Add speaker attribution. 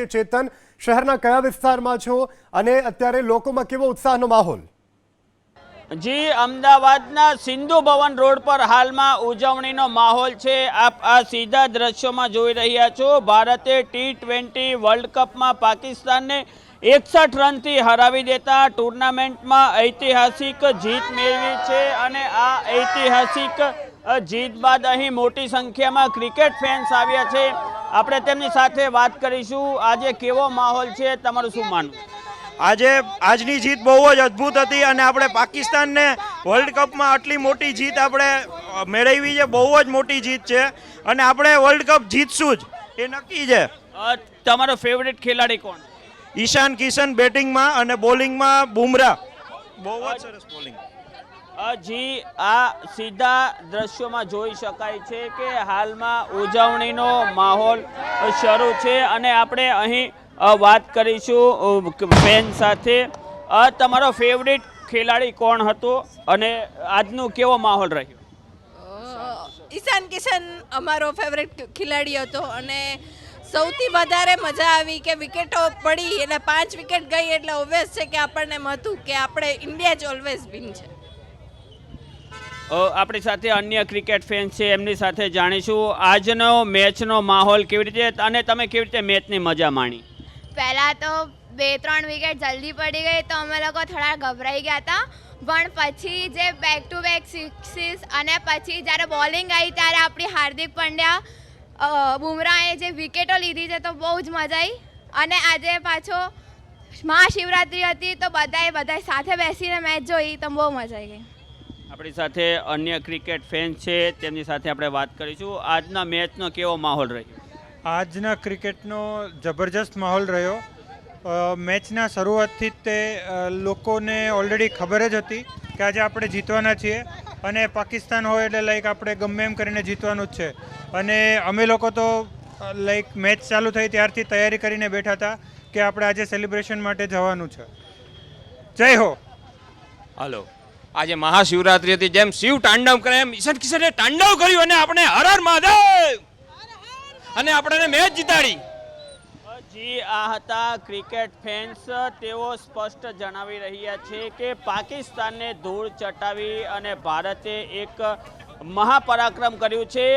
Speaker 1: છીએ। ચેતન, શહેરના કયા વિસ્તારમાં છો અને અત્યારે લોકોમાં કેવો ઉત્સાહનો માહોલ?
Speaker 2: જી, અમદાવાદના સિંધુ ભવન રોડ પર હાલમાં ઉજવણીનો માહોલ છે। આપ આ સીધા દ્રશ્યોમાં જોઈ રહ્યા છો। ભારતે T20 વર્લ્ડ કપમાં પાકિસ્તાનને 61 રનથી હરાવી દેતા ટુર્નામેન્ટમાં ઐતિહાસિક જીત મેળવી છે અને આ ઐતિહાસિક જીત બાદ અહીં મોટી સંખ્યામાં ક્રિકેટ ફેન્સ આવ્યા છે। આપણે તેમની સાથે વાત કરીશું। આજે કેવો માહોલ છે, તમારું શું માનવું?
Speaker 3: આજની જીત બહુ જ અદ્ભુત હતી અને આપણે પાકિસ્તાનને વર્લ્ડ કપમાં આટલી મોટી જીત આપણે મેળવી છે। બહુ જ મોટી જીત છે અને આપણે વર્લ્ડ કપ જીતશું જ, એ નક્કી છે।
Speaker 2: તમારો ફેવરેટ ખેલાડી કોણ?
Speaker 3: ઈશાન કિશન બેટિંગમાં અને બોલિંગમાં બુમરાહ, બહુ જ સરસ બોલિંગ।
Speaker 2: જી, આ સીધા દ્રશ્યોમાં જોઈ શકાય છે કે હાલમાં ઉજવણીનો માહોલ શરૂ છે અને આપણે અહીં વાત કરીશું ફેન સાથે। તમારો ફેવરિટ ખેલાડી કોણ હતો અને આજનો કેવો માહોલ રહ્યો?
Speaker 4: ઈશાન કિશન અમારો ફેવરેટ ખેલાડી હતો અને સૌથી વધારે મજા આવી કે વિકેટો પડી એટલે 5 વિકેટ ગઈ એટલે ઓબ્વિયસ છે કે આપણને એમ હતું કે આપણે ઇન્ડિયા જ ઓલવેઝ વિન છે।
Speaker 2: આપણી સાથે અન્ય ક્રિકેટ ફેન્સ છે, એમની સાથે જાણીશું આજનો મેચનો માહોલ કેવી રીતે અને તમે કેવી રીતે મેચની મજા માણી?
Speaker 5: પહેલાં તો 2-3 વિકેટ જલ્દી પડી ગઈ તો અમે લોકો થોડા ગભરાઈ ગયા હતા, પણ પછી જે બેક ટુ બેક સિક્સીસ અને પછી જ્યારે બોલિંગ આવી ત્યારે આપણી હાર્દિક પંડ્યા બુમરાહે જે વિકેટો લીધી છે તો બહુ જ મજા આવી। અને આજે પાછો મહાશિવરાત્રિ હતી તો બધાએ સાથે બેસીને મેચ જોઈ તો બહુ મજા આવી ગઈ।
Speaker 2: આપણી સાથે અન્ય ક્રિકેટ ફેન્સ છે, તેમની સાથે આપણે વાત કરીશું। આજના મેચનો કેવો માહોલ રહ્યો?
Speaker 6: આજના ક્રિકેટનો જબરજસ્ત માહોલ રહ્યો। મેચના શરૂઆતથી જ તે લોકોને ઓલરેડી ખબર જ હતી કે આજે આપણે જીતવાના છીએ અને પાકિસ્તાન હોય એટલે લાઈક આપણે ગમે એમ કરીને જીતવાનું જ છે। અને અમે લોકો તો લાઈક મેચ ચાલુ થઈ ત્યારથી તૈયારી કરીને બેઠા હતા કે આપણે આજે સેલિબ્રેશન માટે જવાનું છે। જય હો।
Speaker 7: હાલો, આજે મહાશિવરાત્રિ હતી, જેમ શિવ તાંડવ કરે એમ ઈશાન કિશને તાંડવ કર્યું અને આપણે હર હર મહાદેવ અને આપણે મેચ જીતાડી।
Speaker 2: જી, આ હતા ક્રિકેટ ફેન્સ। તેઓ સ્પષ્ટ જણાવી રહ્યા છે કે પાકિસ્તાનને ધૂળ ચટાવી અને ભારતે એક મહાપરાક્રમ કર્યું છે।